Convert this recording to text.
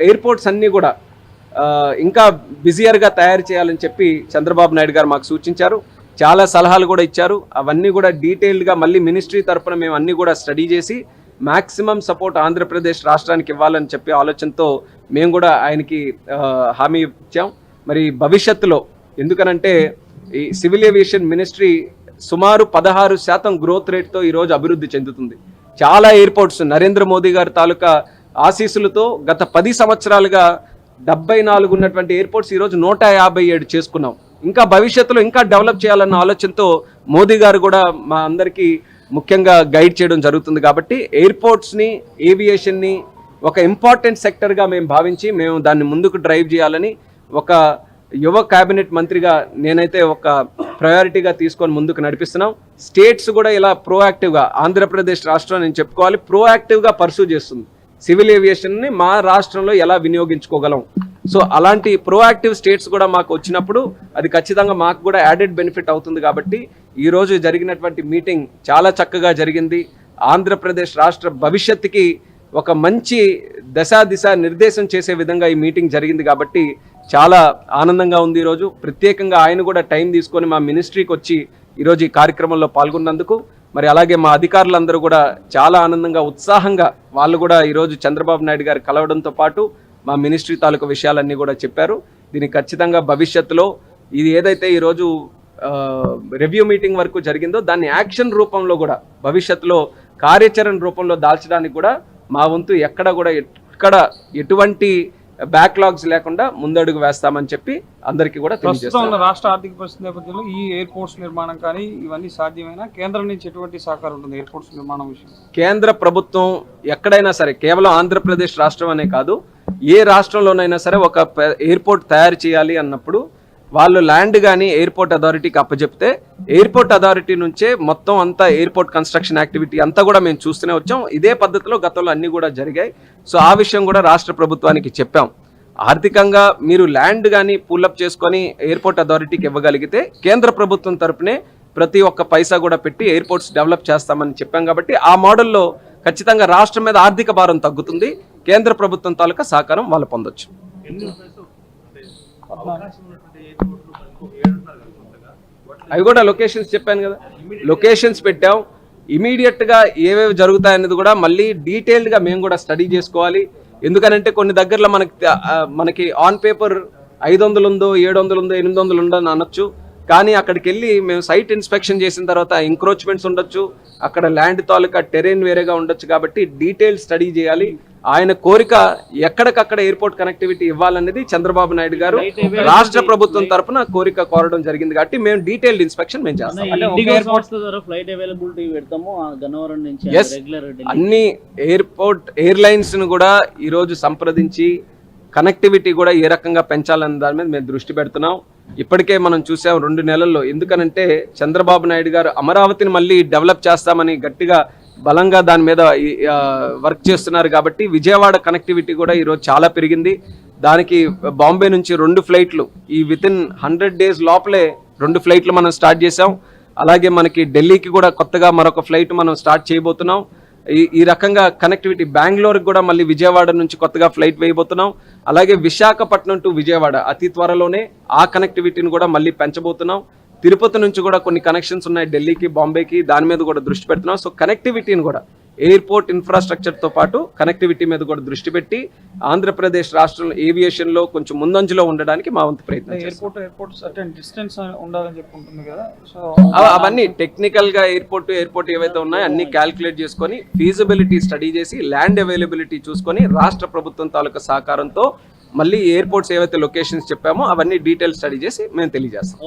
Airports అన్నీ కూడా ఇంకా బిజియర్గా తయారు చేయాలని చెప్పి చంద్రబాబు నాయుడు గారు మాకు సూచించారు. చాలా సలహాలు కూడా ఇచ్చారు. అవన్నీ కూడా డీటెయిల్డ్గా మళ్ళీ మినిస్ట్రీ తరఫున మేము అన్నీ కూడా స్టడీ చేసి మ్యాక్సిమం సపోర్ట్ ఆంధ్రప్రదేశ్ రాష్ట్రానికి ఇవ్వాలని చెప్పి ఆలోచనతో మేము కూడా ఆయనకి హామీ ఇచ్చాం. మరి భవిష్యత్తులో ఎందుకనంటే ఈ సివిల్ ఏవియేషన్ మినిస్ట్రీ సుమారు 16% గ్రోత్ రేట్తో ఈరోజు అభివృద్ధి చెందుతుంది. చాలా ఎయిర్పోర్ట్స్ నరేంద్ర మోదీ గారి తాలూకా ఆశీస్సులతో గత 10 సంవత్సరాలుగా 74 ఉన్నటువంటి ఎయిర్పోర్ట్స్ ఈరోజు 157 చేసుకున్నాం. ఇంకా భవిష్యత్తులో ఇంకా డెవలప్ చేయాలన్న ఆలోచనతో మోదీ గారు కూడా మా అందరికీ ముఖ్యంగా గైడ్ చేయడం జరుగుతుంది. కాబట్టి ఎయిర్పోర్ట్స్ని ఏవియేషన్ని ఒక ఇంపార్టెంట్ సెక్టర్గా మేము భావించి మేము దాన్ని ముందుకు డ్రైవ్ చేయాలని ఒక యువ క్యాబినెట్ మంత్రిగా నేనైతే ఒక ప్రయారిటీగా తీసుకొని ముందుకు నడిపిస్తున్నాం. స్టేట్స్ కూడా ఇలా ప్రోయాక్టివ్గా ఆంధ్రప్రదేశ్ రాష్ట్రం నేను చెప్పుకోవాలి ప్రోయాక్టివ్గా పర్సూ చేస్తుంది సివిల్ ఏవియేషన్ని మా రాష్ట్రంలో ఎలా వినియోగించుకోగలం. సో అలాంటి ప్రోయాక్టివ్ స్టేట్స్ కూడా మాకు వచ్చినప్పుడు అది ఖచ్చితంగా మాకు కూడా యాడెడ్ బెనిఫిట్ అవుతుంది. కాబట్టి ఈరోజు జరిగినటువంటి మీటింగ్ చాలా చక్కగా జరిగింది. ఆంధ్రప్రదేశ్ రాష్ట్ర భవిష్యత్తుకి ఒక మంచి దిశ నిర్దేశం చేసే విధంగా ఈ మీటింగ్ జరిగింది. కాబట్టి చాలా ఆనందంగా ఉంది. ఈరోజు ప్రత్యేకంగా ఆయన కూడా టైం తీసుకొని మా మినిస్ట్రీకి వచ్చి ఈరోజు ఈ కార్యక్రమంలో పాల్గొన్నందుకు మరి అలాగే మా అధికారులందరూ కూడా చాలా ఆనందంగా ఉత్సాహంగా వాళ్ళు కూడా ఈరోజు చంద్రబాబు నాయుడు గారు కలవడంతో పాటు మా మినిస్ట్రీ తాలూకు విషయాలన్నీ కూడా చెప్పారు. దీనికి ఖచ్చితంగా భవిష్యత్తులో ఇది ఏదైతే ఈరోజు రివ్యూ మీటింగ్ వరకు జరిగిందో దాన్ని యాక్షన్ రూపంలో కూడా భవిష్యత్తులో కార్యాచరణ రూపంలో దాల్చడానికి కూడా మా వంతు ఎక్కడ ఎటువంటి బ్యాక్లాగ్స్ లేకుండా ముందడుగు వేస్తామని చెప్పి అందరికీ కూడా తెలియజేస్తాం. రాష్ట్ర ఆర్థిక పరిస్థితి నేపథ్యంలో ఈ ఎయిర్పోర్ట్స్ నిర్మాణం కానీ ఇవన్నీ సాధ్యమైనా కేంద్రం నుంచి ఎటువంటి సహకారం ఉంటుంది ఎయిర్పోర్ట్స్ నిర్మాణం విషయం? కేంద్ర ప్రభుత్వం ఎక్కడైనా సరే కేవలం ఆంధ్రప్రదేశ్ రాష్ట్రం అనే కాదు ఏ రాష్ట్రంలోనైనా సరే ఒక ఎయిర్పోర్ట్ తయారు చేయాలి అన్నప్పుడు వాళ్ళు ల్యాండ్ కానీ ఎయిర్పోర్ట్ అథారిటీకి అప్పచెప్తే ఎయిర్పోర్ట్ అథారిటీ నుంచే మొత్తం అంతా ఎయిర్పోర్ట్ కన్స్ట్రక్షన్ యాక్టివిటీ అంతా కూడా మేము చూస్తూనే వచ్చాం. ఇదే పద్ధతిలో గతంలో అన్నీ కూడా జరిగాయి. సో ఆ విషయం కూడా రాష్ట్ర ప్రభుత్వానికి చెప్పాం. ఆర్థికంగా మీరు ల్యాండ్ కానీ పూలప్ చేసుకొని ఎయిర్పోర్ట్ అథారిటీకి ఇవ్వగలిగితే కేంద్ర ప్రభుత్వం తరపునే ప్రతి ఒక్క పైసా కూడా పెట్టి ఎయిర్పోర్ట్స్ డెవలప్ చేస్తామని చెప్పాం. కాబట్టి ఆ మోడల్లో ఖచ్చితంగా రాష్ట్రం మీద ఆర్థిక భారం తగ్గుతుంది. కేంద్ర ప్రభుత్వం తాలూకా సహకారం వాళ్ళు పొందొచ్చు. అవి కూడా లొకేషన్స్ చెప్పాను కదా, లొకేషన్స్ పెట్టాం. ఇమీడియట్గా ఏవేవి జరుగుతాయనేది కూడా మళ్ళీ డీటెయిల్డ్గా మేము కూడా స్టడీ చేసుకోవాలి. ఎందుకనంటే కొన్ని దగ్గరలో మనకి ఆన్ పేపర్ 500 ఉందో 700 ఉందో 800 ఉందని అనొచ్చు. కానీ అక్కడికి వెళ్ళి మేము సైట్ ఇన్స్పెక్షన్ చేసిన తర్వాత ఎంక్రోచ్మెంట్స్ ఉండొచ్చు, అక్కడ ల్యాండ్ తాలూకా టెరెన్ వేరేగా ఉండొచ్చు. కాబట్టి డీటెయిల్ స్టడీ చేయాలి. ఆయన కోరిక ఎక్కడికక్కడ ఎయిర్పోర్ట్ కనెక్టివిటీ ఇవ్వాలనేది చంద్రబాబు నాయుడు గారు రాష్ట్ర ప్రభుత్వం తరఫున కోరిక కోరడం జరిగింది. కాబట్టి మేము డీటెయిల్డ్ ఇన్స్పెక్షన్ మేము చేస్తాం. అన్ని ఎయిర్లైన్స్ ను కూడా ఈరోజు సంప్రదించి కనెక్టివిటీ కూడా ఏ రకంగా పెంచాలనే దాని మీద మేము దృష్టి పెడుతున్నాం. ఇప్పటికే మనం చూసాం 2 నెలల్లో. ఎందుకనంటే చంద్రబాబు నాయుడు గారు అమరావతిని మళ్ళీ డెవలప్ చేస్తామని గట్టిగా బలంగా దాని మీద వర్క్ చేస్తున్నారు. కాబట్టి విజయవాడ కనెక్టివిటీ కూడా ఈరోజు చాలా పెరిగింది. దానికి బాంబే నుంచి 2 ఫ్లైట్లు ఈ వితిన్ 100 days లోపలే 2 ఫ్లైట్లు మనం స్టార్ట్ చేసాం. అలాగే మనకి ఢిల్లీకి కూడా కొత్తగా మరొక ఫ్లైట్ మనం స్టార్ట్ చేయబోతున్నాం. ఈ రకంగా కనెక్టివిటీ బెంగళూరుకి కూడా మళ్ళీ విజయవాడ నుంచి కొత్తగా ఫ్లైట్ వేయబోతున్నాం. అలాగే విశాఖపట్నం టు విజయవాడ అతి త్వరలోనే ఆ కనెక్టివిటీని కూడా మళ్ళీ పెంచబోతున్నాం. తిరుపతి నుంచి కూడా కొన్ని కనెక్షన్స్ ఉన్నాయి ఢిల్లీకి బాంబేకి, దాని మీద కూడా దృష్టి పెడుతున్నాం. సో కనెక్టివిటీని కూడా ఎయిర్పోర్ట్ ఇన్ఫ్రాస్ట్రక్చర్తో పాటు కనెక్టివిటీ మీద కూడా దృష్టి పెట్టి ఆంధ్రప్రదేశ్ రాష్ట్రంలో ఏవియేషన్లో కొంచెం ముందంజలో ఉండడానికి మా వంతు ప్రయత్నం. అవన్నీ టెక్నికల్గా ఎయిర్పోర్ట్ ఏవైతే ఉన్నాయో అన్ని క్యాల్కులేట్ చేసుకొని ఫీజిబిలిటీ స్టడీ చేసి ల్యాండ్ అవైలబిలిటీ చూసుకొని రాష్ట్ర ప్రభుత్వం తాలూకా సహకారంతో మళ్ళీ ఎయిర్పోర్ట్స్ ఏవైతే లొకేషన్స్ చెప్పామో అవన్నీ డీటెయిల్ స్టడీ చేసి మేము తెలియజేస్తాం.